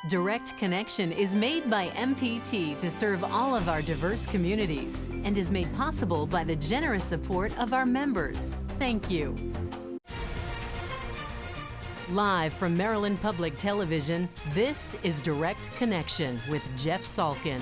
Direct Connection is made by MPT to serve all of our diverse communities and is made possible by the generous support of our members. Thank you. Live from Maryland Public Television, this is Direct Connection with Jeff Salkin.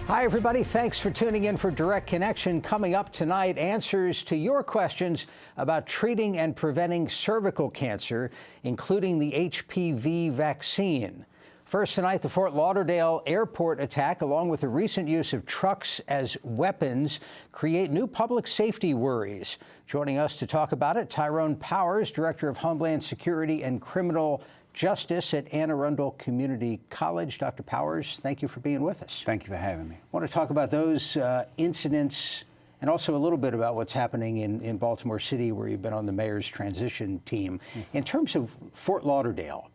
Hi, everybody. Thanks for tuning in for Direct Connection. Coming up tonight, answers to your questions about treating and preventing cervical cancer, including the HPV vaccine. First tonight, the Fort Lauderdale airport attack, along with the recent use of trucks as weapons, create new public safety worries. Joining us to talk about it, Tyrone Powers, Director of Homeland Security and Criminal Justice at Anne Arundel Community College. Dr. Powers, thank you for being with us. Thank you for having me. I want to talk about those incidents and also a little bit about what's happening in Baltimore City, where you've been on the mayor's transition team. In terms of Fort Lauderdale,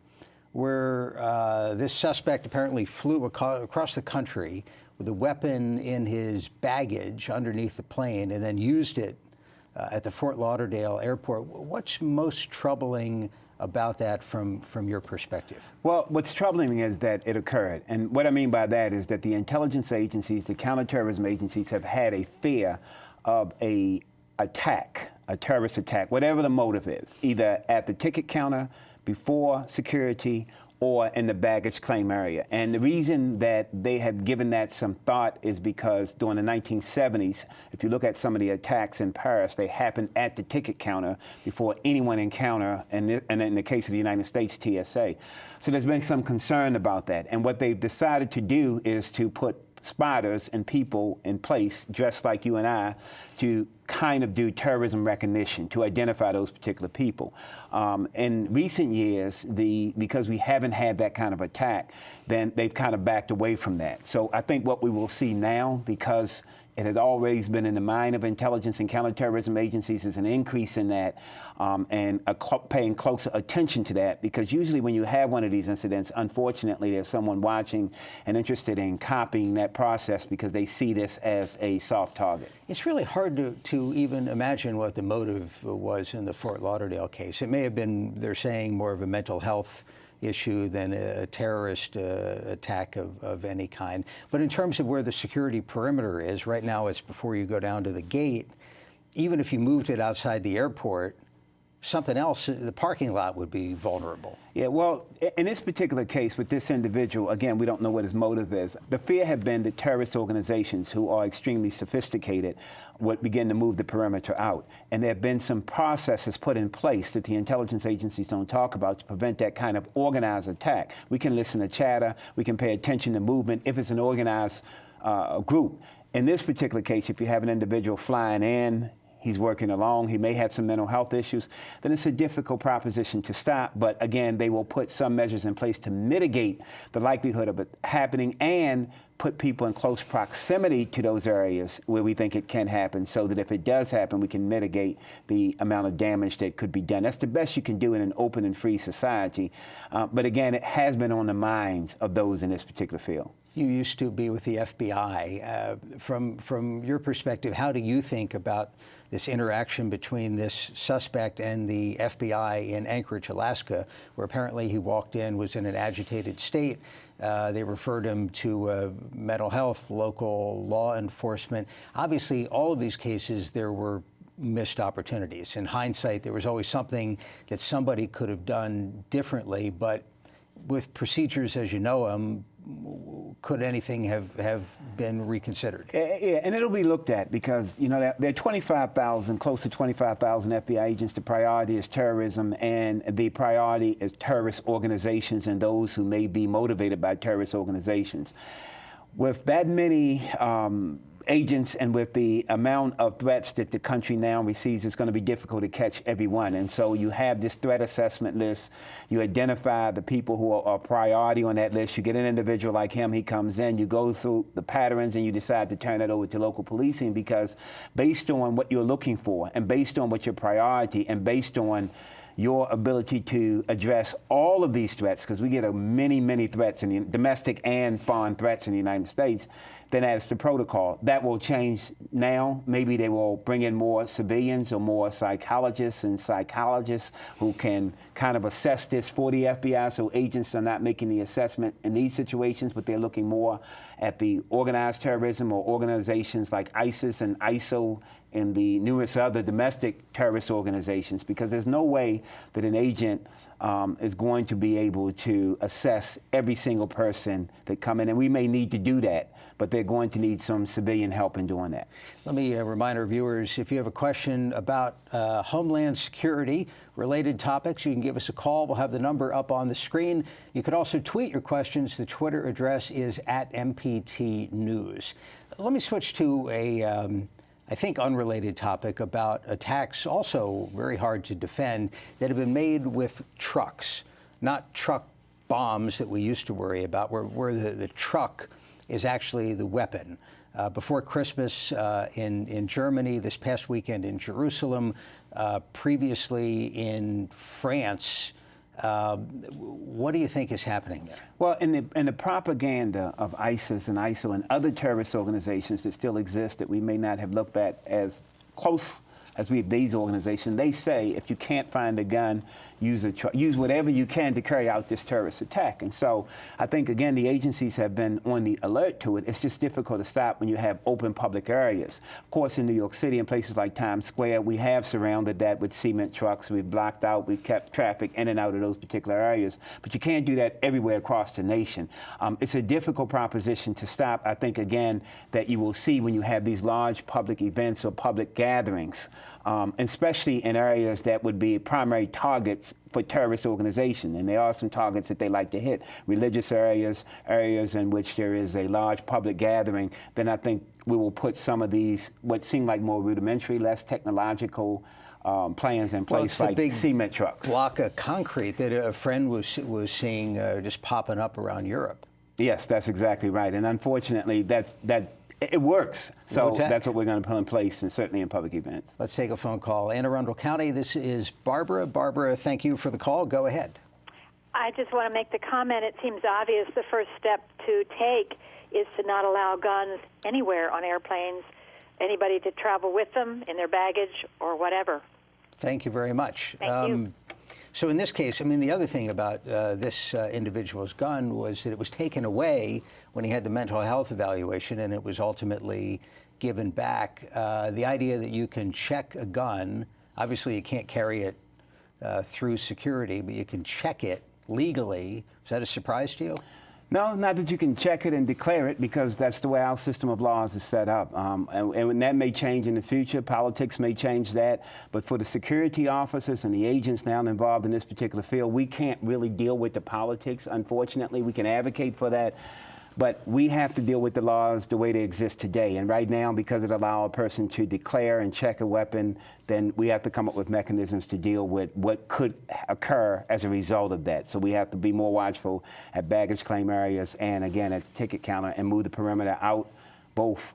where this suspect apparently flew across the country with a weapon in his baggage underneath the plane and then used it at the Fort Lauderdale airport. What's most troubling about that from your perspective? Well, what's troubling is that it occurred. And what I mean by that is that the intelligence agencies, the counterterrorism agencies have had a fear of a terrorist attack, whatever the motive is, either at the ticket counter, before security, or in the baggage claim area. And the reason that they have given that some thought is because during the 1970s, if you look at some of the attacks in Paris, they happened at the ticket counter before anyone encounter, and in the case of the United States, TSA. So there's been some concern about that. And what they've decided to do is to put spotters and people in place dressed like you and I to kind of do terrorism recognition, to identify those particular people. In recent years, because we haven't had that kind of attack, then they've kind of backed away from that. So I think what we will see now, because it has always been in the mind of intelligence and counterterrorism agencies, is an increase in that and paying closer attention to that, because usually when you have one of these incidents, unfortunately, there's someone watching and interested in copying that process because they see this as a soft target. It's really hard to even imagine what the motive was in the Fort Lauderdale case. It may have been, they're saying, more of a mental health issue than a terrorist attack of any kind. But in terms of where the security perimeter is, right now it's before you go down to the gate. Even if you moved it outside the airport, something else, the parking lot would be vulnerable. Yeah, well, in this particular case with this individual, again, we don't know what his motive is. The fear had been that terrorist organizations who are extremely sophisticated would begin to move the perimeter out. And there have been some processes put in place that the intelligence agencies don't talk about to prevent that kind of organized attack. We can listen to chatter, we can pay attention to movement if it's an organized group. In this particular case, if you have an individual flying in, he's working along, he may have some mental health issues, then it's a difficult proposition to stop. But again, they will put some measures in place to mitigate the likelihood of it happening and put people in close proximity to those areas where we think it can happen, so that if it does happen, we can mitigate the amount of damage that could be done. That's the best you can do in an open and free society. But again, it has been on the minds of those in this particular field. You used to be with the FBI. From your perspective, how do you think about this interaction between this suspect and the FBI in Anchorage, Alaska, where apparently he walked in, was in an agitated state? They referred him to mental health, local law enforcement. Obviously, all of these cases, there were missed opportunities. In hindsight, there was always something that somebody could have done differently, but with procedures as you know them, could anything have been reconsidered? Yeah, and it'll be looked at because, you know, there are 25,000, close to 25,000 FBI agents. The priority is terrorism, and the priority is terrorist organizations and those who may be motivated by terrorist organizations. With that many agents and with the amount of threats that the country now receives, it's going to be difficult to catch everyone. And so you have this threat assessment list. You identify the people who are priority on that list. You get an individual like him, he comes in, you go through the patterns, and you decide to turn it over to local policing, because based on what you're looking for and based on what your priority and based on your ability to address all of these threats, because we get many, many threats, in the domestic and foreign threats in the United States, then that's the protocol. That will change now. Maybe they will bring in more civilians or more psychologists and psychologists who can kind of assess this for the FBI, so agents are not making the assessment in these situations, but they're looking more at the organized terrorism or organizations like ISIS and ISIL and the numerous other domestic terrorist organizations, because there's no way that an agent is going to be able to assess every single person that come in, and we may need to do that, but they're going to need some civilian help in doing that. Let me remind our viewers, if you have a question about Homeland Security related topics, you can give us a call. We'll have the number up on the screen. You could also tweet your questions. The Twitter address is @MPT News. Let me switch to a I think unrelated topic about attacks, also very hard to defend, that have been made with trucks, not truck bombs that we used to worry about, where the truck is actually the weapon. Before Christmas in Germany, this past weekend in Jerusalem, previously in France. What do you think is happening there? Well, in the propaganda of ISIS and ISIL and other terrorist organizations that still exist that we may not have looked at as close as we have these organizations, they say if you can't find a gun, use whatever you can to carry out this terrorist attack. And so I think, again, the agencies have been on the alert to it. It's just difficult to stop when you have open public areas. Of course, in New York City and places like Times Square, we have surrounded that with cement trucks. We've blocked out, we've kept traffic in and out of those particular areas. But you can't do that everywhere across the nation. It's a difficult proposition to stop. I think, again, that you will see when you have these large public events or public gatherings, especially in areas that would be primary targets for terrorist organizations. And there are some targets that they like to hit, religious areas, areas in which there is a large public gathering. Then I think we will put some of these, what seem like more rudimentary, less technological plans in place, like big cement trucks. Block of concrete that a friend was seeing just popping up around Europe. Yes, that's exactly right. And unfortunately, it works. So that's what we're going to put in place, and certainly in public events. Let's take a phone call. Anne Arundel County, this is Barbara. Barbara, thank you for the call. Go ahead. I just want to make the comment, it seems obvious the first step to take is to not allow guns anywhere on airplanes, anybody to travel with them in their baggage or whatever. Thank you very much. Thank you. So in this case, I mean, the other thing about this individual's gun was that it was taken away when he had the mental health evaluation, and it was ultimately given back. The idea that you can check a gun, obviously you can't carry it through security, but you can check it legally. Is that a surprise to you? No, not that you can check it and declare it, because that's the way our system of laws is set up. And that may change in the future. Politics may change that. But for the security officers and the agents now involved in this particular field, we can't really deal with the politics, unfortunately. We can advocate for that. But we have to deal with the laws the way they exist today. And right now, because it allows a person to declare and check a weapon, then we have to come up with mechanisms to deal with what could occur as a result of that. So we have to be more watchful at baggage claim areas and, again, at the ticket counter, and move the perimeter out, both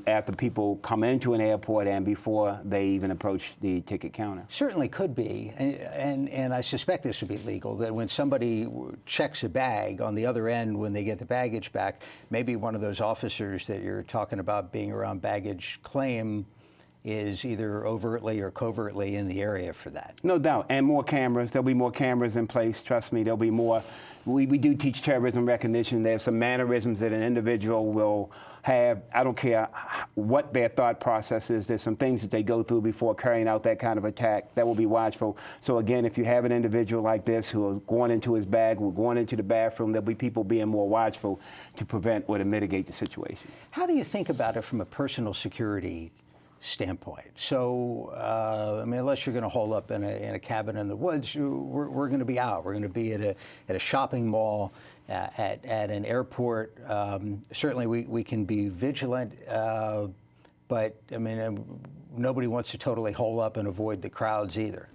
after people come into an airport and before they even approach the ticket counter. Certainly could be, and I suspect this would be legal, that when somebody checks a bag, on the other end, when they get the baggage back, maybe one of those officers that you're talking about being around baggage claim is either overtly or covertly in the area for that. No doubt, and more cameras. There'll be more cameras in place. Trust me, there'll be more. We do teach terrorism recognition. There's some mannerisms that an individual will have. I don't care what their thought process is. There's some things that they go through before carrying out that kind of attack that will be watchful. So again, if you have an individual like this who is going into his bag, who is going into the bathroom, there'll be people being more watchful to prevent or to mitigate the situation. How do you think about it from a personal security standpoint? So, I mean, unless you're going to hole up in a cabin in the woods, we're going to be out. We're going to be at a shopping mall, at an airport. Certainly, we can be vigilant, but I mean, nobody wants to totally hole up and avoid the crowds either.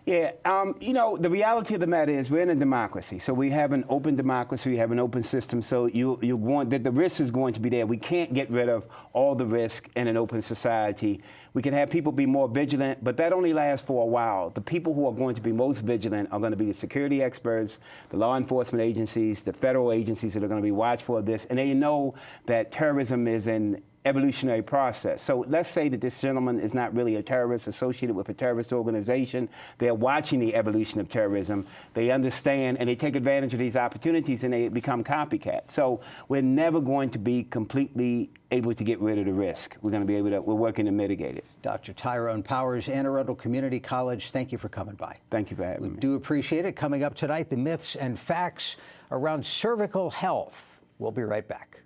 Yeah, you know, the reality of the matter is we're in a democracy. So we have an open democracy, we have an open system. So you want that the risk is going to be there. We can't get rid of all the risk in an open society. We can have people be more vigilant, but that only lasts for a while. The people who are going to be most vigilant are going to be the security experts, the law enforcement agencies, the federal agencies that are going to be watchful of this. And they know that terrorism is an evolutionary process. So let's say that this gentleman is not really a terrorist associated with a terrorist organization. They're watching the evolution of terrorism. They understand and they take advantage of these opportunities and they become copycats. So we're never going to be completely able to get rid of the risk. We're going to be able to, we're working to mitigate it. Dr. Tyrone Powers, Anne Arundel Community College, thank you for coming by. Thank you for having me. We do appreciate it. Coming up tonight, the myths and facts around cervical health. We'll be right back.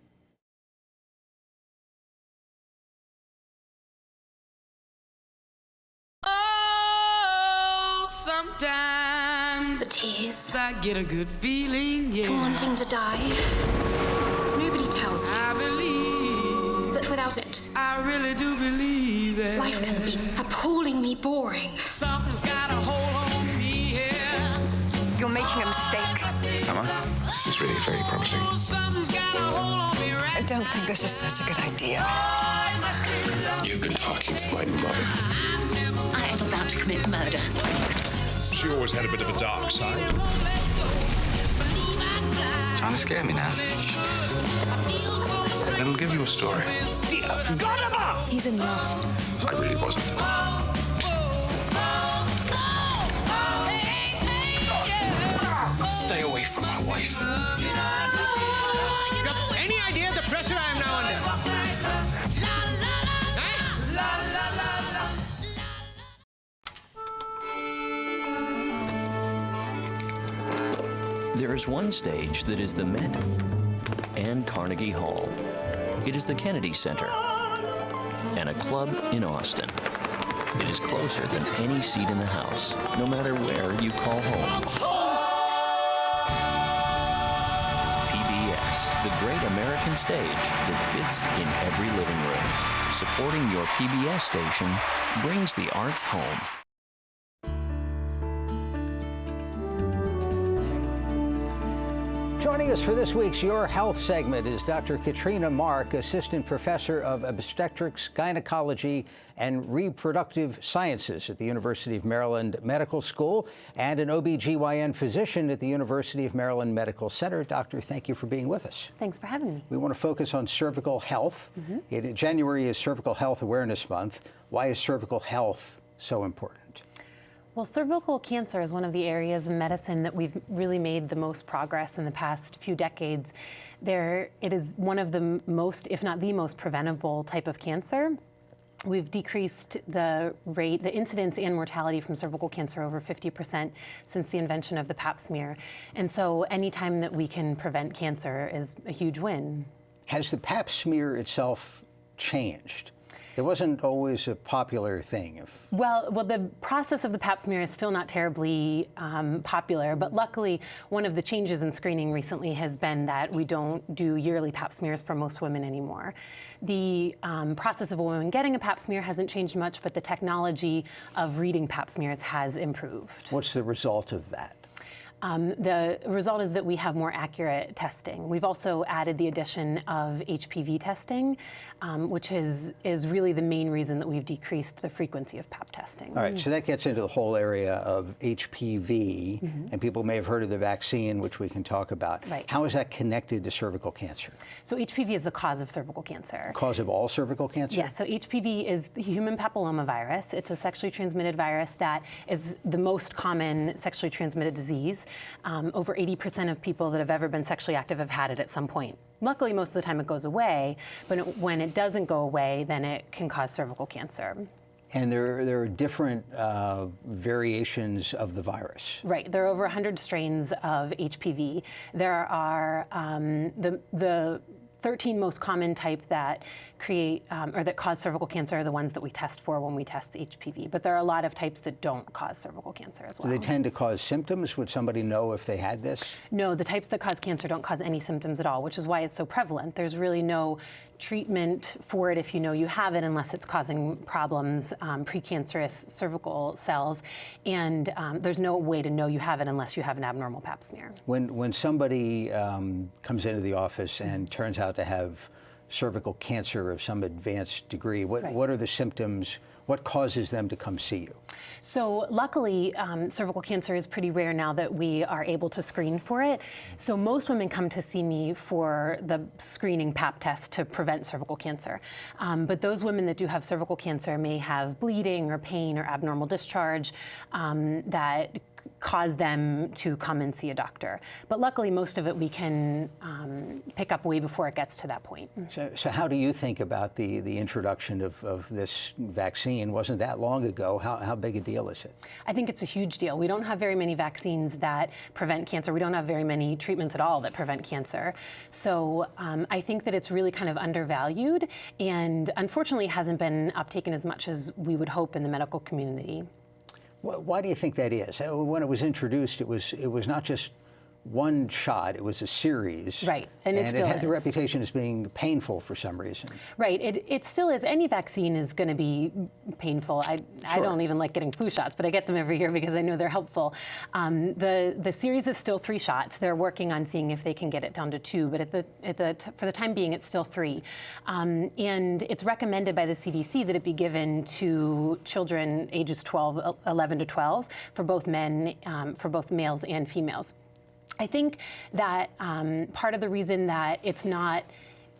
Sometimes the tears, I get a good feeling, yeah. wanting to die. Nobody tells you I believe that without it, I really do believe that life can be appallingly boring. something's got a hold on me here. You're making a mistake. Am I? This is really very promising. Something's got a hold on me right. I don't think this is such a good idea. You've been talking to my mother. I am about to commit murder. She always had a bit of a dark side. Trying to scare me now. Let him give you a story. He's in love. I really wasn't. Stay away from my wife. Any idea the pressure I am now under? There is one stage that is the Met and Carnegie Hall. It is the Kennedy Center and a club in Austin. It is closer than any seat in the house, no matter where you call home. PBS, the great American stage that fits in every living room. Supporting your PBS station brings the arts home. Joining us for this week's Your Health segment is Dr. Katrina Mark, Assistant Professor of Obstetrics, Gynecology, and Reproductive Sciences at the University of Maryland Medical School and an OBGYN physician at the University of Maryland Medical Center. Doctor, thank you for being with us. Thanks for having me. We want to focus on cervical health. January is Cervical Health Awareness Month. Why is cervical health so important? Well, cervical cancer is one of the areas of medicine that we've really made the most progress in the past few decades. It is one of the most, if not the most preventable type of cancer. We've decreased the rate, the incidence and mortality from cervical cancer over 50% since the invention of the Pap smear. And so anytime that we can prevent cancer is a huge win. Has the Pap smear itself changed? It wasn't always a popular thing. Well, the process of the Pap smear is still not terribly popular, but luckily one of the changes in screening recently has been that we don't do yearly Pap smears for most women anymore. The process of a woman getting a Pap smear hasn't changed much, but the technology of reading Pap smears has improved. What's the result of that? The result is that we have more accurate testing. We've also added the addition of HPV testing, which is really the main reason that we've decreased the frequency of Pap testing. All right, so that gets into the whole area of HPV, and people may have heard of the vaccine, which we can talk about. Right. How is that connected to cervical cancer? So HPV is the cause of cervical cancer. Cause of all cervical cancer? Yes, so HPV is the human papillomavirus. It's a sexually transmitted virus that is the most common sexually transmitted disease. Over 80% of people that have ever been sexually active have had it at some point. Luckily, most of the time it goes away, but when it doesn't go away, then it can cause cervical cancer. And there are different variations of the virus. Right. There are over 100 strains of HPV. There are the 13 most common type that create or that cause cervical cancer are the ones that we test for when we test HPV. But there are a lot of types that don't cause cervical cancer as well. Do they tend to cause symptoms? Would somebody know if they had this? No, the types that cause cancer don't cause any symptoms at all, which is why it's so prevalent. There's really no treatment for it if you know you have it, unless it's causing problems, precancerous cervical cells, and there's no way to know you have it unless you have an abnormal pap smear. When somebody comes into the office and turns out to have cervical cancer of some advanced degree, what are the symptoms? What causes them to come see you? So luckily, cervical cancer is pretty rare now that we are able to screen for it. So most women come to see me for the screening pap test to prevent cervical cancer. But those women that do have cervical cancer may have bleeding or pain or abnormal discharge that cause them to come and see a doctor. But luckily, most of it we can pick up way before it gets to that point. So how do you think about the introduction of this vaccine? Wasn't that long ago. How big a deal is it? I think it's a huge deal. We don't have very many vaccines that prevent cancer. We don't have very many treatments at all that prevent cancer. So I think that it's really kind of undervalued and unfortunately hasn't been uptaken as much as we would hope in the medical community. Why do you think that is? When it was introduced, it was not just one shot, it was a series. Right, and it still had is. the reputation as being painful for some reason. Right, it still is. Any vaccine is going to be painful. I don't even like getting flu shots, but I get them every year because I know they're helpful. The series is still 3 shots. They're working on seeing if they can get it down to 2, but for the time being, it's still 3. And it's recommended by the CDC that it be given to children ages 11 to 12 for both males and females. I think that part of the reason that it's not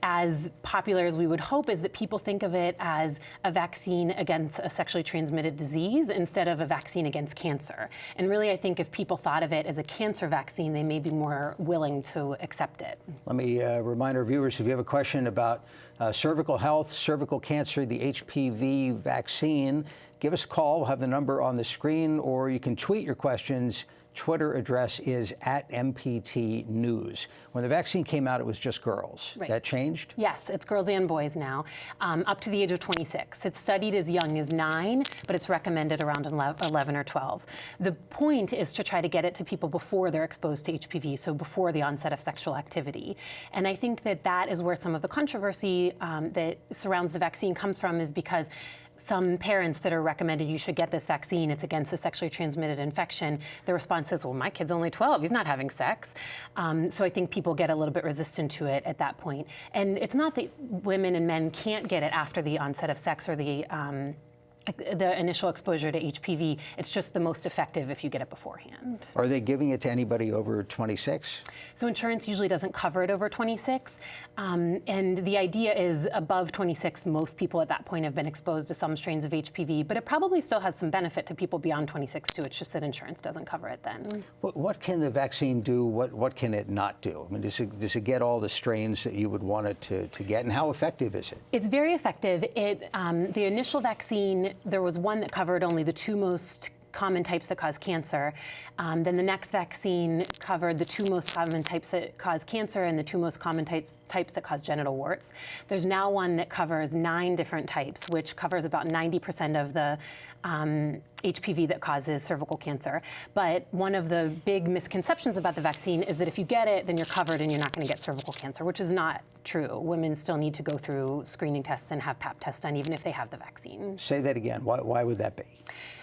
as popular as we would hope is that people think of it as a vaccine against a sexually transmitted disease instead of a vaccine against cancer. And really, I think if people thought of it as a cancer vaccine, they may be more willing to accept it. Let me remind our viewers, if you have a question about cervical health, cervical cancer, the HPV vaccine, give us a call. We'll have the number on the screen, or you can tweet your questions. Twitter address is @MPT News. When the vaccine came out, it was just girls. Right. That changed? Yes, it's girls and boys now, up to the age of 26. It's studied as young as 9, but it's recommended around 11 or 12. The point is to try to get it to people before they're exposed to HPV, so before the onset of sexual activity. And I think that is where some of the controversy that surrounds the vaccine comes from, is because some parents that are recommended you should get this vaccine, it's against a sexually transmitted infection, the response is, well, my kid's only 12, he's not having sex. So I think people get a little bit resistant to it at that point. And it's not that women and men can't get it after the onset of sex or the initial exposure to HPV. It's just the most effective if you get it beforehand. Are they giving it to anybody over 26? So insurance usually doesn't cover it over 26. And the idea is above 26, most people at that point have been exposed to some strains of HPV, but it probably still has some benefit to people beyond 26 too. It's just that insurance doesn't cover it then. What can the vaccine do? What can it not do? I mean, does it get all the strains that you would want it to get? And how effective is it? It's very effective. The initial vaccine, there was one that covered only the 2 most common types that cause cancer. Then the next vaccine covered the 2 most common types that cause cancer and the 2 most common types that cause genital warts. There's now one that covers 9 different types, which covers about 90% of the HPV that causes cervical cancer. But one of the big misconceptions about the vaccine is that if you get it, then you're covered and you're not going to get cervical cancer, which is not true. Women still need to go through screening tests and have pap tests done, even if they have the vaccine. Say that again. Why would that be?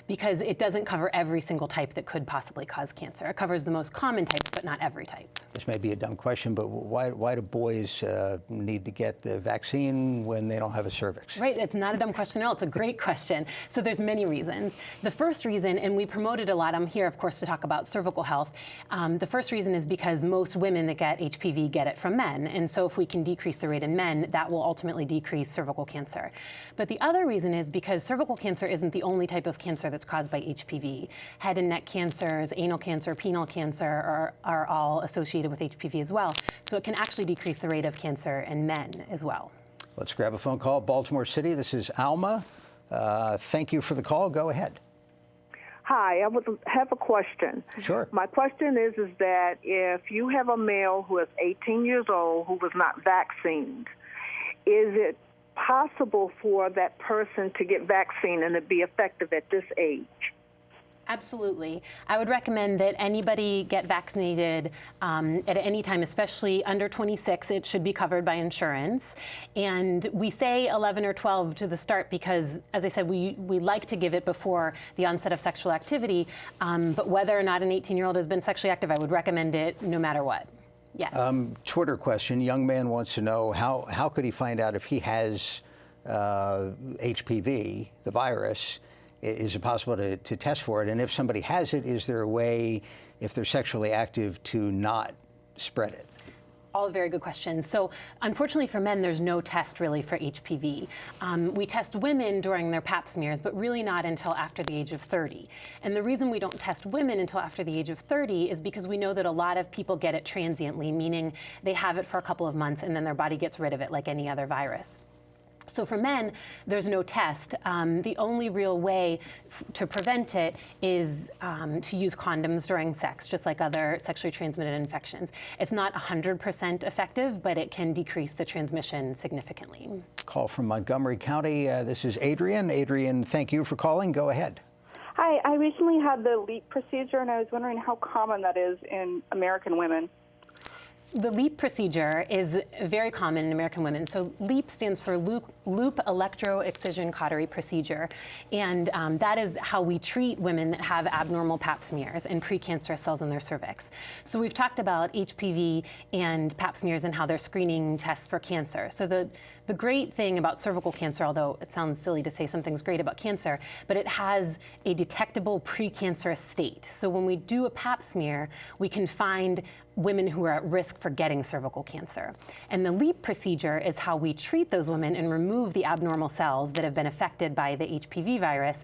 Because it doesn't cover every single type that could possibly cause cancer. It covers the most common types, but not every type. This may be a dumb question, but why do boys need to get the vaccine when they don't have a cervix? Right, it's not a dumb question at all. It's a great question. So there's many reasons. The first reason, and we promote it a lot, I'm here, of course, to talk about cervical health. The first reason is because most women that get HPV get it from men. And so if we can decrease the rate in men, that will ultimately decrease cervical cancer. But the other reason is because cervical cancer isn't the only type of cancer that's caused by HPV. Head and neck cancers, anal cancer, penile cancer are all associated with HPV as well. So it can actually decrease the rate of cancer in men as well. Let's grab a phone call. Baltimore City, this is Alma. Thank you for the call. Go ahead. Hi, I would have a question. Sure. My question is that if you have a male who is 18 years old who was not vaccinated, is it possible for that person to get vaccine and to be effective at this age? Absolutely. I would recommend that anybody get vaccinated at any time, especially under 26. It should be covered by insurance. And we say 11 or 12 to the start because, as I said, we like to give it before the onset of sexual activity. But whether or not an 18-year-old has been sexually active, I would recommend it no matter what. Yes. Twitter question. Young man wants to know how could he find out if he has HPV, the virus? Is it possible to test for it? And if somebody has it, is there a way, if they're sexually active, to not spread it? All very good questions. So unfortunately for men, there's no test really for HPV. We test women during their pap smears, but really not until after the age of 30. And the reason we don't test women until after the age of 30 is because we know that a lot of people get it transiently, meaning they have it for a couple of months and then their body gets rid of it like any other virus. So for men, there's no test. The only real way to prevent it is to use condoms during sex, just like other sexually transmitted infections. It's not 100% effective, but it can decrease the transmission significantly. Call from Montgomery County. This is Adrian. Adrian, thank you for calling. Go ahead. Hi, I recently had the LEAP procedure, and I was wondering how common that is in American women. The LEAP procedure is very common in American women. So LEAP stands for Loop Electro-Excision Cautery Procedure. And that is how we treat women that have abnormal pap smears and precancerous cells in their cervix. So we've talked about HPV and pap smears and how they're screening tests for cancer. So the great thing about cervical cancer, although it sounds silly to say something's great about cancer, but it has a detectable precancerous state. So when we do a pap smear, we can find women who are at risk for getting cervical cancer. And the LEAP procedure is how we treat those women and remove the abnormal cells that have been affected by the HPV virus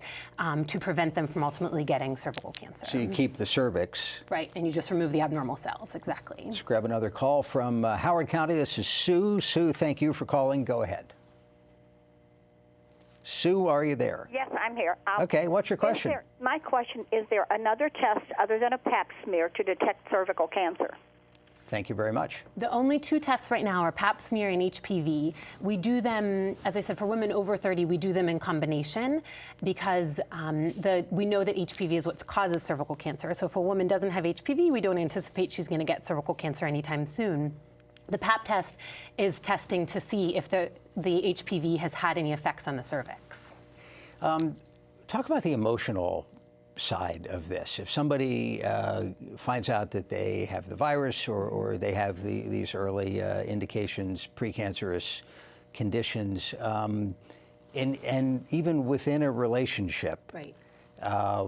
to prevent them from ultimately getting cervical cancer. So you keep the cervix. Right, and you just remove the abnormal cells, exactly. Let's grab another call from Howard County. This is Sue. Sue, thank you for calling. Go ahead. Sue, are you there? Yes, I'm here. Okay, what's your question? My question, is there another test other than a pap smear to detect cervical cancer? Thank you very much. The only two tests right now are pap smear and HPV. We do them, as I said, for women over 30, we do them in combination because we know that HPV is what causes cervical cancer. So if a woman doesn't have HPV, we don't anticipate she's going to get cervical cancer anytime soon. The pap test is testing to see if the HPV has had any effects on the cervix. Talk about the emotional side of this. If somebody finds out that they have the virus or they have these early indications, precancerous conditions, and even within a relationship, right.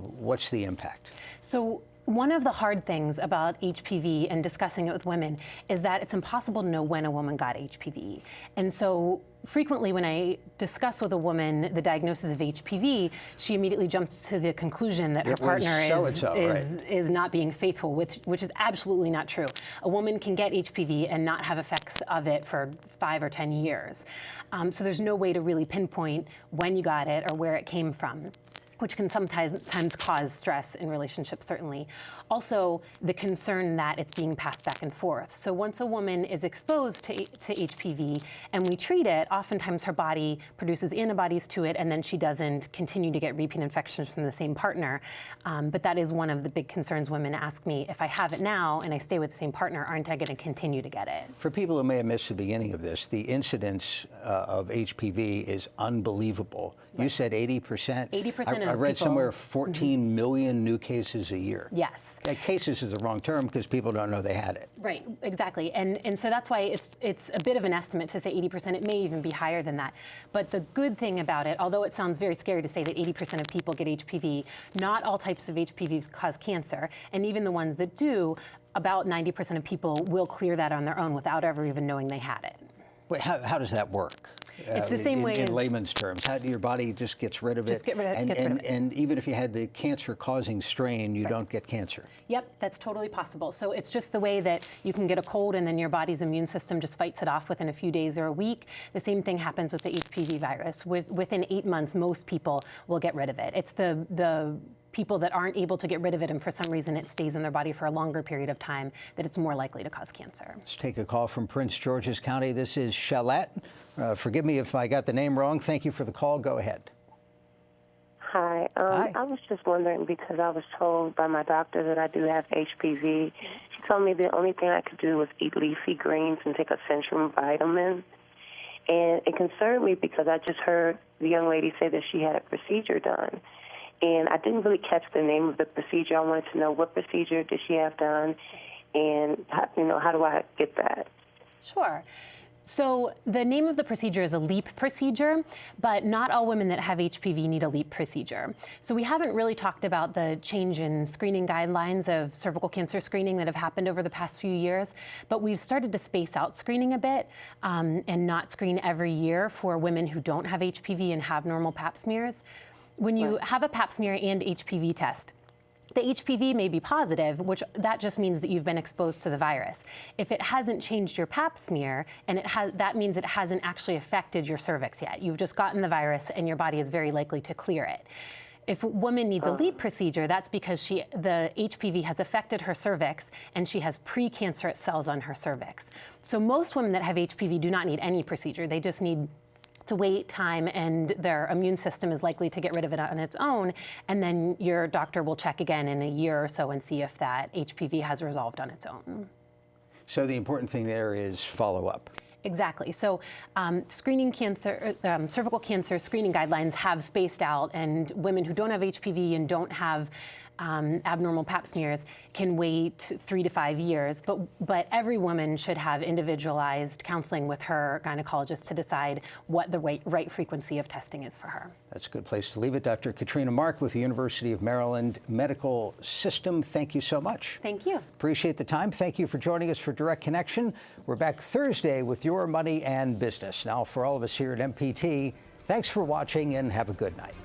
What's the impact? So one of the hard things about HPV and discussing it with women is that it's impossible to know when a woman got HPV. And so frequently when I discuss with a woman the diagnosis of HPV, she immediately jumps to the conclusion that her partner is not being faithful, which is absolutely not true. A woman can get HPV and not have effects of it for 5 or 10 years. So there's no way to really pinpoint when you got it or where it came from, which can sometimes cause stress in relationships, certainly. Also, the concern that it's being passed back and forth. So once a woman is exposed to HPV and we treat it, oftentimes her body produces antibodies to it and then she doesn't continue to get repeat infections from the same partner. But that is one of the big concerns women ask me. If I have it now and I stay with the same partner, aren't I going to continue to get it? For people who may have missed the beginning of this, the incidence of HPV is unbelievable. Right. You said 80%? 80% I read somewhere 14 million new cases a year. Yes. Cases is the wrong term because people don't know they had it. Right, exactly. And so that's why it's a bit of an estimate to say 80%. It may even be higher than that. But the good thing about it, although it sounds very scary to say that 80% of people get HPV, not all types of HPV cause cancer. And even the ones that do, about 90% of people will clear that on their own without ever even knowing they had it. Wait, how does that work? It's the same way in layman's terms. How do your body just gets rid of it? Gets rid of it. And even if you had the cancer-causing strain, you don't get cancer. Yep, that's totally possible. So it's just the way that you can get a cold and then your body's immune system just fights it off within a few days or a week. The same thing happens with the HPV virus. Within 8 months, most people will get rid of it. It's the people that aren't able to get rid of it and for some reason it stays in their body for a longer period of time, that it's more likely to cause cancer. Let's take a call from Prince George's County. This is Shalette. Forgive me if I got the name wrong. Thank you for the call. Go ahead. Hi. Hi. I was just wondering because I was told by my doctor that I do have HPV. She told me the only thing I could do was eat leafy greens and take a Centrum vitamin. And it concerned me because I just heard the young lady say that she had a procedure done. And I didn't really catch the name of the procedure. I wanted to know what procedure did she have done, and how do I get that? Sure. So the name of the procedure is a LEAP procedure, but not all women that have HPV need a LEAP procedure. So we haven't really talked about the change in screening guidelines of cervical cancer screening that have happened over the past few years, but we've started to space out screening a bit and not screen every year for women who don't have HPV and have normal pap smears. When you have a pap smear and HPV test, the HPV may be positive, which that just means that you've been exposed to the virus. If it hasn't changed your pap smear, and that means it hasn't actually affected your cervix yet. You've just gotten the virus and your body is very likely to clear it. If a woman needs a LEAP procedure, that's because the HPV has affected her cervix and she has precancerous cells on her cervix. So most women that have HPV do not need any procedure. They just need to wait time, and their immune system is likely to get rid of it on its own, and then your doctor will check again in a year or so and see if that HPV has resolved on its own. So the important thing there is follow-up. Exactly. So screening cancer, cervical cancer screening guidelines have spaced out, and women who don't have HPV and don't have abnormal pap smears can wait 3 to 5 years, but every woman should have individualized counseling with her gynecologist to decide what the right frequency of testing is for her. That's a good place to leave it. Dr. Katrina Mark with the University of Maryland Medical System, thank you so much. Thank you. Appreciate the time. Thank you for joining us for Direct Connection. We're back Thursday with Your Money and Business. Now, for all of us here at MPT, thanks for watching and have a good night.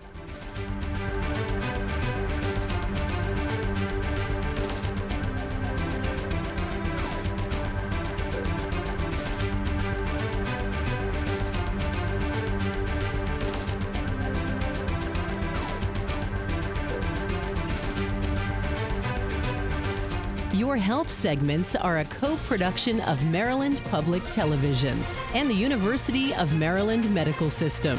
Your Health segments are a co-production of Maryland Public Television and the University of Maryland Medical System.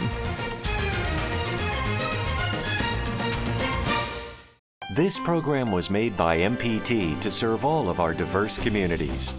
This program was made by MPT to serve all of our diverse communities.